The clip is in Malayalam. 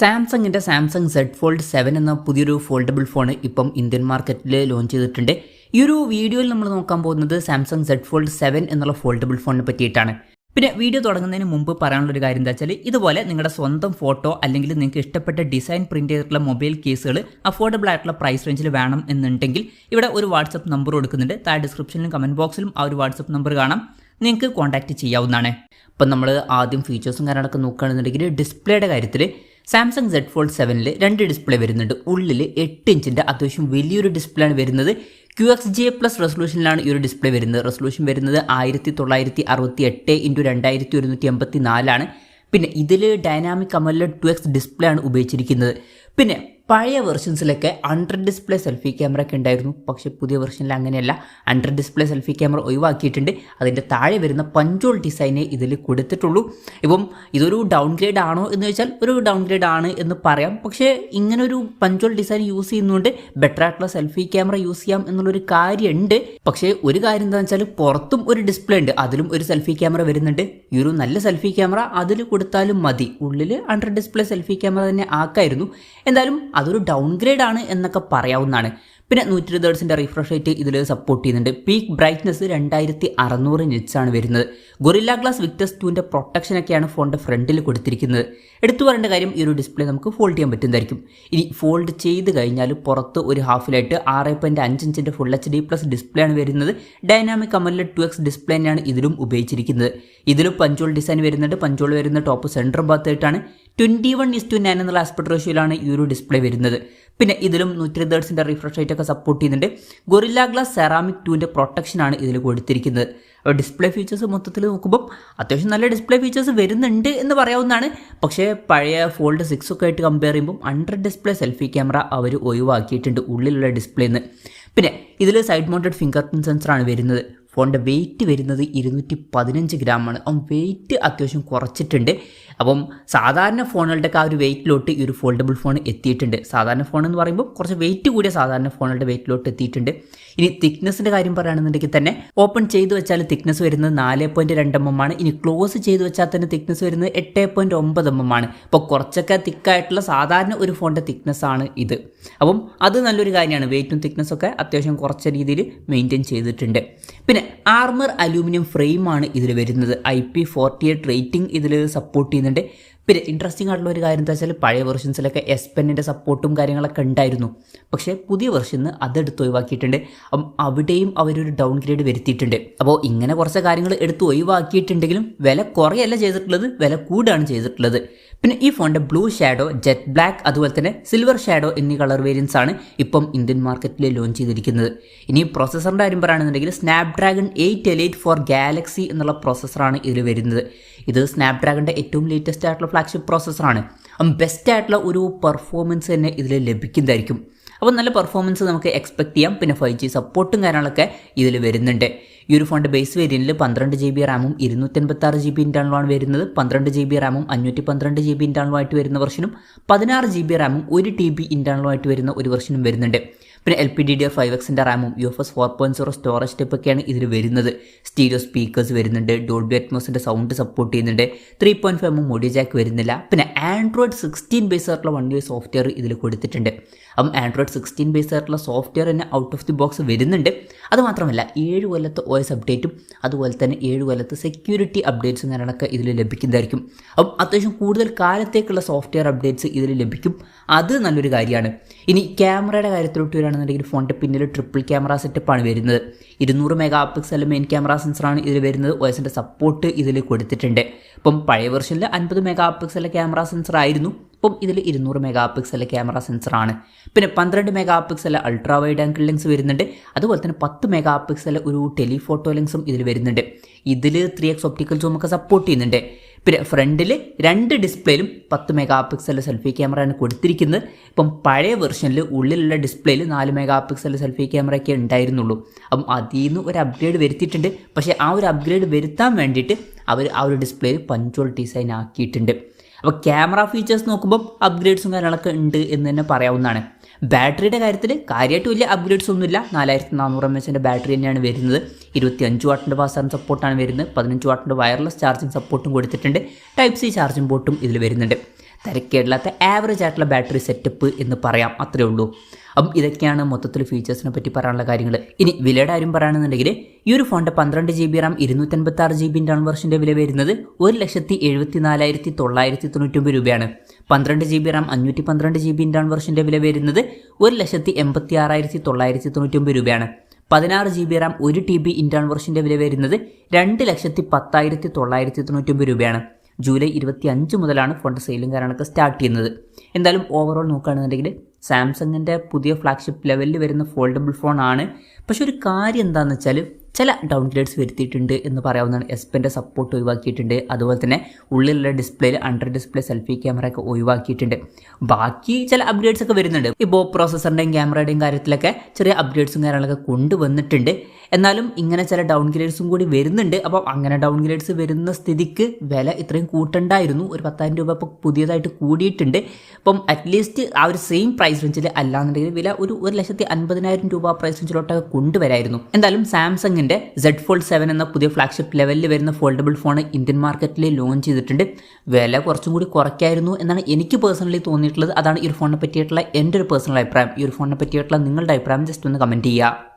സാംസങ്ങിൻ്റെ സാംസങ് സെഡ് ഫോൾഡ് 7 എന്ന പുതിയൊരു ഫോൾഡബിൾ ഫോൺ ഇപ്പം ഇന്ത്യൻ മാർക്കറ്റിൽ ലോഞ്ച് ചെയ്തിട്ടുണ്ട്. ഈ ഒരു വീഡിയോയിൽ നമ്മൾ നോക്കാൻ പോകുന്നത് സാംസങ് സെഡ് ഫോൾഡ് 7 എന്നുള്ള ഫോൾഡബിൾ ഫോണിനെ പറ്റിയിട്ടാണ്. പിന്നെ വീഡിയോ തുടങ്ങുന്നതിന് മുമ്പ് പറയാനുള്ളൊരു കാര്യം എന്താ വെച്ചാൽ, ഇതുപോലെ നിങ്ങളുടെ സ്വന്തം ഫോട്ടോ അല്ലെങ്കിൽ നിങ്ങൾക്ക് ഇഷ്ടപ്പെട്ട ഡിസൈൻ പ്രിന്റ് ചെയ്തിട്ടുള്ള മൊബൈൽ കേസുകൾ അഫോർഡബിൾ ആയിട്ടുള്ള പ്രൈസ് റേഞ്ചിൽ വേണം എന്നുണ്ടെങ്കിൽ ഇവിടെ ഒരു വാട്സപ്പ് നമ്പർ കൊടുക്കുന്നുണ്ട്. താഴെ ഡിസ്ക്രിപ്ഷനിലും കമൻറ്റ് ബോക്സിലും ആ ഒരു വാട്സപ്പ് നമ്പർ കാണാം, നിങ്ങൾക്ക് കോൺടാക്റ്റ് ചെയ്യാവുന്നതാണ്. ഇപ്പം നമ്മൾ ആദ്യം ഫീച്ചേഴ്സും കാര്യങ്ങളൊക്കെ നോക്കുകയാണെന്നുണ്ടെങ്കിൽ ഡിസ്പ്ലേയുടെ കാര്യത്തിൽ സാംസങ് സെഡ് ഫോൾഡ് 7 രണ്ട് ഡിസ്പ്ലേ വരുന്നുണ്ട്. ഉള്ളിൽ 8 ഇഞ്ചിൻ്റെ അത്യാവശ്യം വലിയൊരു ഡിസ്പ്ലേ ആണ് വരുന്നത്. QXGA+ റെസൊല്യൂഷനിലാണ് ഈ ഒരു ഡിസ്പ്ലേ വരുന്നത്. റെസൊല്യൂഷൻ വരുന്നത് 1968x2184 ആണ്. പിന്നെ ഇതിൽ ഡൈനാമിക് AMOLED 2X ഡിസ്പ്ലേ ആണ് ഉപയോഗിച്ചിരിക്കുന്നത്. പിന്നെ പഴയ വെർഷൻസിലൊക്കെ അണ്ടർ ഡിസ്പ്ലേ സെൽഫി ക്യാമറ ഒക്കെ ഉണ്ടായിരുന്നു, പക്ഷേ പുതിയ വെർഷനിൽ അങ്ങനെയല്ല. അണ്ടർ ഡിസ്പ്ലേ സെൽഫി ക്യാമറ ഒഴിവാക്കിയിട്ടുണ്ട്. അതിൻ്റെ താഴെ വരുന്ന പഞ്ചോൾ ഡിസൈനേ ഇതിൽ കൊടുത്തിട്ടുള്ളൂ. ഇപ്പം ഇതൊരു ഡൗൺഗ്രേഡ് ആണോ എന്ന് ചോദിച്ചാൽ ഒരു ഡൗൺഗ്രേഡ് ആണ് എന്ന് പറയാം. പക്ഷേ ഇങ്ങനെ ഒരു പഞ്ചോൾ ഡിസൈൻ യൂസ് ചെയ്യുന്നതുകൊണ്ട് ബെറ്റർ ആയിട്ടുള്ള സെൽഫി ക്യാമറ യൂസ് ചെയ്യാം എന്നുള്ളൊരു കാര്യമുണ്ട്. പക്ഷേ ഒരു കാര്യം എന്താണെന്ന് വെച്ചാൽ പുറത്തും ഒരു ഡിസ്പ്ലേ ഉണ്ട്, അതിലും ഒരു സെൽഫി ക്യാമറ വരുന്നുണ്ട്. ഈ ഒരു നല്ല സെൽഫി ക്യാമറ അതിൽ കൊടുത്താലും മതി. ഉള്ളിൽ അണ്ടർ ഡിസ്പ്ലേ സെൽഫി ക്യാമറ തന്നെ ആക്കായിരുന്നു. എന്തായാലും അതൊരു ഡൗൺഗ്രേഡ് ആണ് എന്നൊക്കെ പറയാവുന്നതാണ്. പിന്നെ 120 Hz റിഫ്രഷ് റേറ്റ് ഇതിൽ സപ്പോർട്ട് ചെയ്യുന്നുണ്ട്. പീക്ക് ബ്രൈറ്റ്നസ് 2600 nits ആണ് വരുന്നത്. ഗൊറില്ല ഗ്ലാസ് വിക്ടസ് 2ൻ്റെ പ്രൊട്ടക്ഷനൊക്കെയാണ് ഫോണിൻ്റെ ഫ്രണ്ടിൽ കൊടുത്തിരിക്കുന്നത്. എടുത്തു പറയേണ്ട കാര്യം, ഈ ഒരു ഡിസ്പ്ലേ നമുക്ക് ഫോൾഡ് ചെയ്യാൻ പറ്റുന്നതായിരിക്കും. ഇനി ഫോൾഡ് ചെയ്ത് കഴിഞ്ഞാൽ പുറത്ത് ഒരു ഹാഫിലായിട്ട് 6.5 ഇഞ്ചിൻ്റെ ഫുൾ HD+ ഡിസ്പ്ലേ ആണ് വരുന്നത്. ഡൈനാമിക് AMOLED 2X ഡിസ്പ്ലേ തന്നെയാണ് ഇതിലും ഉപയോഗിച്ചിരിക്കുന്നത്. ഇതിലും പഞ്ചോൾ ഡിസൈൻ വരുന്നുണ്ട്. പഞ്ചോൾ വരുന്ന ടോപ്പ് സെൻറ്റർ ഭാഗത്തായിട്ടാണ്. 21:9 എന്നുള്ള ആസ്പെക്ട് റേഷ്യോയിലാണ് ഈ ഒരു ഡിസ്പ്ലേ വരുന്നത്. പിന്നെ ഇതിലും 120 Hz റിഫ്രഷ് റേറ്റ് ഒക്കെ സപ്പോർട്ട് ചെയ്യുന്നുണ്ട്. ഗൊറില്ല ഗ്ലാസ് സെറാമിക് 2ൻ്റെ പ്രൊട്ടക്ഷനാണ് ഇതിൽ കൊടുത്തിരിക്കുന്നത്. അപ്പോൾ ഡിസ്പ്ലേ ഫീച്ചേഴ്സ് മൊത്തത്തിൽ നോക്കുമ്പോൾ അത്യാവശ്യം നല്ല ഡിസ്പ്ലേ ഫീച്ചേഴ്സ് വരുന്നുണ്ട് എന്ന് പറയാവുന്നതാണ്. പക്ഷേ പഴയ ഫോൾഡ് 6 ഒക്കെ ആയിട്ട് കമ്പയർ ചെയ്യുമ്പോൾ അണ്ടർ ഡിസ്പ്ലേ സെൽഫി ക്യാമറ അവർ ഒഴിവാക്കിയിട്ടുണ്ട് ഉള്ളിലുള്ള ഡിസ്പ്ലേന്ന്. പിന്നെ ഇതിൽ സൈഡ് മൗണ്ടഡ് ഫിംഗർ പ്രിന്റ് സെൻസറാണ് വരുന്നത്. ഫോണിൻ്റെ വെയിറ്റ് വരുന്നത് 215 ഗ്രാമാണ്. വെയിറ്റ് അത്യാവശ്യം കുറച്ചിട്ടുണ്ട്. അപ്പം സാധാരണ ഫോണുകളുടെയൊക്കെ ആ ഒരു വെയിറ്റിലോട്ട് ഈ ഒരു ഫോൾഡബിൾ ഫോൺ എത്തിയിട്ടുണ്ട്. സാധാരണ ഫോൺ എന്ന് പറയുമ്പോൾ കുറച്ച് വെയിറ്റ് കൂടിയ സാധാരണ ഫോണുകളുടെ വെയിറ്റിലോട്ട് എത്തിയിട്ടുണ്ട്. ഇനി തിക്നെസ്സിൻ്റെ കാര്യം പറയുകയാണെന്നുണ്ടെങ്കിൽ തന്നെ ഓപ്പൺ ചെയ്ത് വെച്ചാൽ തിക്നെസ് വരുന്നത് 4.2 mm ആണ്. ഇനി ക്ലോസ് ചെയ്ത് വെച്ചാൽ തന്നെ തിക്നെസ് വരുന്നത് 8.9 mm ആണ്. ഇപ്പോൾ കുറച്ചൊക്കെ തിക്കായിട്ടുള്ള സാധാരണ ഒരു ഫോണിൻ്റെ തിക്നെസ് ആണ് ഇത്. അപ്പം അത് നല്ലൊരു കാര്യമാണ്. വെയിറ്റും തിക്നെസ്സൊക്കെ അത്യാവശ്യം കുറച്ച രീതിയിൽ മെയിൻറ്റെയിൻ ചെയ്തിട്ടുണ്ട്. പിന്നെ ആർമർ അലൂമിനിയം ഫ്രെയിമാണ് ഇതിൽ വരുന്നത്. IP48 റേറ്റിംഗ് ഇതിൽ സപ്പോർട്ട് ചെയ്യുന്നുണ്ട്. പിന്നെ ഇൻട്രസ്റ്റിംഗ് ആയിട്ടുള്ള ഒരു കാര്യം എന്താ വെച്ചാൽ, പഴയ വെർഷൻസിലൊക്കെ S Penൻ്റെ സപ്പോർട്ടും കാര്യങ്ങളൊക്കെ ഉണ്ടായിരുന്നു. പക്ഷേ പുതിയ വെർഷന് അതെടുത്ത് ഒഴിവാക്കിയിട്ടുണ്ട്. അവിടെയും അവരൊരു ഡൗൺ ഗ്രേഡ് വരുത്തിയിട്ടുണ്ട്. അപ്പോൾ ഇങ്ങനെ കുറച്ച് കാര്യങ്ങൾ എടുത്ത് ഒഴിവാക്കിയിട്ടുണ്ടെങ്കിലും വില കുറയല്ല ചെയ്തിട്ടുള്ളത്, വില കൂടുകയാണ് ചെയ്തിട്ടുള്ളത്. പിന്നെ ഈ ഫോണിൻ്റെ ബ്ലൂ ഷാഡോ, ജെറ്റ് ബ്ലാക്ക്, അതുപോലെ തന്നെ സിൽവർ ഷാഡോ എന്നീ കളർ വേരിയൻസ് ആണ് ഇപ്പം ഇന്ത്യൻ മാർക്കറ്റിൽ ലോഞ്ച് ചെയ്തിരിക്കുന്നത്. ഇനി പ്രോസസ്സറിൻ്റെ കാര്യം പറയുകയാണെന്നുണ്ടെങ്കിൽ സ്നാപ്ഡ്രാഗൺ 8 Elite for Galaxy എന്നുള്ള പ്രോസസ്സറാണ് ഇതിൽ വരുന്നത്. ഇത് സ്നാപ്ഡ്രാഗണിൻ്റെ ഏറ്റവും ലേറ്റസ്റ്റ് ആയിട്ടുള്ള ഫ്ലാഗ്ഷിപ്പ് പ്രോസസ്സറാണ്. ബെസ്റ്റ് ആയിട്ടുള്ള ഒരു പെർഫോമൻസ് തന്നെ ഇതിൽ ലഭിക്കുന്നതായിരിക്കും. അപ്പോൾ നല്ല പെർഫോമൻസ് നമുക്ക് എക്സ്പെക്ട് ചെയ്യാം. പിന്നെ 5G സപ്പോർട്ടും കാര്യങ്ങളൊക്കെ ഇതിൽ വരുന്നുണ്ട്. ഈ ഒരു ഫോണിൻ്റെ ബേസ് വേരിയൻറ്റിൽ 12 GB റാമും 256 GB ഇൻറ്റേർണലുമാണ് വരുന്നത്. 12 GB റാമും 512 GB ഇൻറ്റേർണലുമായിട്ട് വരുന്ന വെർഷനും 16 GB റാമും 1 TB ഇൻറ്റേർണലുമായിട്ട് വരുന്ന ഒരു വെർഷനും വരുന്നുണ്ട്. പിന്നെ LPDDR5Xൻ്റെ റാമും UFS 4.0 സ്റ്റോറേജ് ടൈപ്പൊക്കെയാണ് ഇതിൽ വരുന്നത്. സ്റ്റീരിയോ സ്പീക്കേഴ്സ് വരുന്നുണ്ട്. ഡോൾബി അറ്റ്മോസിൻ്റെ സൗണ്ട് സപ്പോർട്ട് ചെയ്യുന്നുണ്ട്. 3.5 mm ഓഡിയോ ജാക്ക് വരുന്നില്ല. പിന്നെ Android 16 ബേസ് ആയിട്ടുള്ള 1 UI സോഫ്റ്റ്വെയർ ഇതിൽ കൊടുത്തിട്ടുണ്ട്. അപ്പം Android 16 ബേസ് ആയിട്ടുള്ള സോഫ്റ്റ്വെയർ തന്നെ ഔട്ട് ഓഫ് ദി ബോക്സ് വരുന്നുണ്ട്. അതുമാത്രമല്ല 7 കൊല്ലത്തെ OS അപ്ഡേറ്റും അതുപോലെ തന്നെ 7 കൊല്ലത്തെ സെക്യൂരിറ്റി അപ്ഡേറ്റ്സും കാര്യങ്ങളൊക്കെ ഇതിൽ ലഭിക്കുന്നതായിരിക്കും. അപ്പം അത്യാവശ്യം കൂടുതൽ കാലത്തേക്കുള്ള സോഫ്റ്റ്വെയർ അപ്ഡേറ്റ്സ് ഇതിൽ ലഭിക്കും. അത് നല്ലൊരു കാര്യമാണ്. ഇനി ക്യാമറയുടെ കാര്യത്തിലോട്ട് വരികയാണെന്നുണ്ടെങ്കിൽ ഫോണിൻ്റെ പിന്നിൽ ട്രിപ്പിൾ ക്യാമറ സെറ്റപ്പാണ് വരുന്നത്. 200 MP മെയിൻ ക്യാമറ സെൻസറാണ് ഇതിൽ വരുന്നത്. OSൻ്റെ സപ്പോർട്ട് ഇതിൽ കൊടുത്തിട്ടുണ്ട്. ഇപ്പം പഴയ വെർഷനിൽ 50 MP ക്യാമറ സെൻസർ ആയിരുന്നു. ഇപ്പം ഇതിൽ 200 MP ക്യാമറ സെൻസറാണ്. പിന്നെ 12 MP ultra wide angle lens വരുന്നുണ്ട്. അതുപോലെ തന്നെ 10 MP ഒരു ടെലിഫോട്ടോ ലെൻസും ഇതിൽ വരുന്നുണ്ട്. ഇതിൽ 3x ഒപ്റ്റിക്കൽ സൂം ഒക്കെ സപ്പോർട്ട് ചെയ്യുന്നുണ്ട്. പിന്നെ ഫ്രണ്ടിൽ 2 ഡിസ്പ്ലേയിലും 10 MP സെൽഫി ക്യാമറയാണ് കൊടുത്തിരിക്കുന്നത്. ഇപ്പം പഴയ വെർഷനിൽ ഉള്ളിലുള്ള ഡിസ്പ്ലേയിൽ 4 MP സെൽഫി ക്യാമറയൊക്കെ ഉണ്ടായിരുന്നുള്ളൂ. അപ്പം അതിൽ നിന്ന് ഒരു അപ്ഗ്രേഡ് വരുത്തിയിട്ടുണ്ട്. പക്ഷേ ആ ഒരു അപ്ഗ്രേഡ് വരുത്താൻ വേണ്ടിയിട്ട് അവർ ആ ഒരു ഡിസ്പ്ലേയിൽ പഞ്ചോൾ ഡിസൈൻ ആക്കിയിട്ടുണ്ട്. അപ്പോൾ ക്യാമറ ഫീച്ചേഴ്സ് നോക്കുമ്പോൾ അപ്ഗ്രേഡ്സും കാര്യങ്ങളൊക്കെ ഉണ്ട് എന്ന് തന്നെ പറയാവുന്നതാണ്. ബാറ്ററിയുടെ കാര്യത്തിൽ കാര്യമായിട്ട് വലിയ അപ്ഗ്രേഡ്സ് ഒന്നുമില്ല. 4400 mAh ബാറ്ററി തന്നെയാണ് വരുന്നത്. 25 വാട്ടിൻ്റെ ഫാസ്റ്റ് ചാർജിങ് സപ്പോർട്ടാണ് വരുന്നത്. 15 വാട്ടിൻ്റെ വയർലെസ് ചാർജിങ് സപ്പോർട്ടും കൊടുത്തിട്ടുണ്ട്. Type C ചാർജിങ് പോർട്ടും ഇതിൽ വരുന്നുണ്ട്. തിരക്കേടില്ലാത്ത ആവറേജ് ആയിട്ടുള്ള ബാറ്ററി സെറ്റപ്പ് എന്ന് പറയാം, അത്രേ ഉള്ളൂ. അപ്പം ഇതൊക്കെയാണ് മൊത്തത്തിൽ ഫീച്ചേഴ്സിനെ പറ്റി പറയാനുള്ള കാര്യങ്ങൾ. ഇനി വിലയുടെ കാര്യം പറയുകയാണെന്നുണ്ടെങ്കിൽ ഈ ഒരു ഫോണിൻ്റെ 12 GB റാം 256 GB ഇൻ്റേണൽ വെർഷൻ്റെ വില വരുന്നത് 1,74,999 രൂപയാണ്. 12 GB റാം 512 GB ഇൻ്റേണൽ വെർഷൻ്റെ വില വരുന്നത് 1,86,999 രൂപയാണ്. 16 GB റാം 1 TB ഇൻ്റേണൽ വെർഷൻ്റെ വില വരുന്നത് 2,10,999 രൂപയാണ്. ജൂലൈ 25 മുതലാണ് ഫോണിൻ്റെ സെയിലും കാര്യങ്ങളൊക്കെ സ്റ്റാർട്ട് ചെയ്യുന്നത്. എന്തായാലും ഓവറോൾ നോക്കുകയാണെന്നുണ്ടെങ്കിൽ സാംസങ്ങിൻ്റെ പുതിയ ഫ്ലാഗ്ഷിപ്പ് ലെവലിൽ വരുന്ന ഫോൾഡബിൾ ഫോണാണ്. പക്ഷെ ഒരു കാര്യം എന്താണെന്ന് വെച്ചാൽ ചില ഡൗൺഗ്രേഡ്സ് വരുത്തിയിട്ടുണ്ട് എന്ന് പറയാവുന്നതാണ്. S Penൻ്റെ സപ്പോർട്ട് ഒഴിവാക്കിയിട്ടുണ്ട്. അതുപോലെ തന്നെ ഉള്ളിലുള്ള ഡിസ്പ്ലേയിൽ അണ്ടർ ഡിസ്പ്ലേ സെൽഫി ക്യാമറ ഒക്കെ ഒഴിവാക്കിയിട്ടുണ്ട്. ബാക്കി ചില അപ്ഗ്രേഡ്സ് ഒക്കെ വരുന്നുണ്ട്. ഇപ്പോൾ പ്രോസസ്സറിൻ്റെയും ക്യാമറയുടെയും കാര്യത്തിലൊക്കെ ചെറിയ അപ്ഗ്രേഡ്സും കാര്യങ്ങളൊക്കെ കൊണ്ടുവന്നിട്ടുണ്ട്. എന്നാലും ഇങ്ങനെ ചില ഡൗൺഗ്രേഡ്സും കൂടി വരുന്നുണ്ട്. അപ്പോൾ അങ്ങനെ ഡൗൺഗ്രേഡ്സ് വരുന്ന സ്ഥിതിക്ക് വില ഇത്രയും കൂട്ടണ്ടായിരുന്നു. ഒരു 10,000 രൂപ ഇപ്പോൾ പുതിയതായിട്ട് കൂടിയിട്ടുണ്ട്. അപ്പം അറ്റ്ലീസ്റ്റ് ആ ഒരു സെയിം പ്രൈസ് റേഞ്ചിൽ അല്ലാന്നുണ്ടെങ്കിൽ വില ഒരു 1,50,000 രൂപ പ്രൈസ് റേഞ്ചിലോട്ടൊക്കെ കൊണ്ടുവരായിരുന്നു. എന്തായാലും സാംസങ്ങിൻ്റെ Z Fold 7 എന്ന പുതിയ ഫ്ലാഗ്ഷിപ്പ് ലെവലിൽ വരുന്ന ഫോൾഡബിൾ ഫോൺ ഇന്ത്യൻ മാർക്കറ്റിൽ ലോഞ്ച് ചെയ്തിട്ടുണ്ട്. വില കുറച്ചും കൂടി കുറയ്ക്കായിരുന്നു എന്നാണ് എനിക്ക് പേഴ്സണലി തോന്നിയിട്ടുള്ളത്. അതാണ് ഈ ഒരു ഫോണിനെ പറ്റിയിട്ടുള്ള എൻ്റെ ഒരു പേഴ്സണൽ അഭിപ്രായം. ഈ ഒരു ഫോണിനെ പറ്റിയിട്ടുള്ള നിങ്ങളുടെ അഭിപ്രായം ജസ്റ്റ് ഒന്ന് കമൻറ്റ് ചെയ്യുക.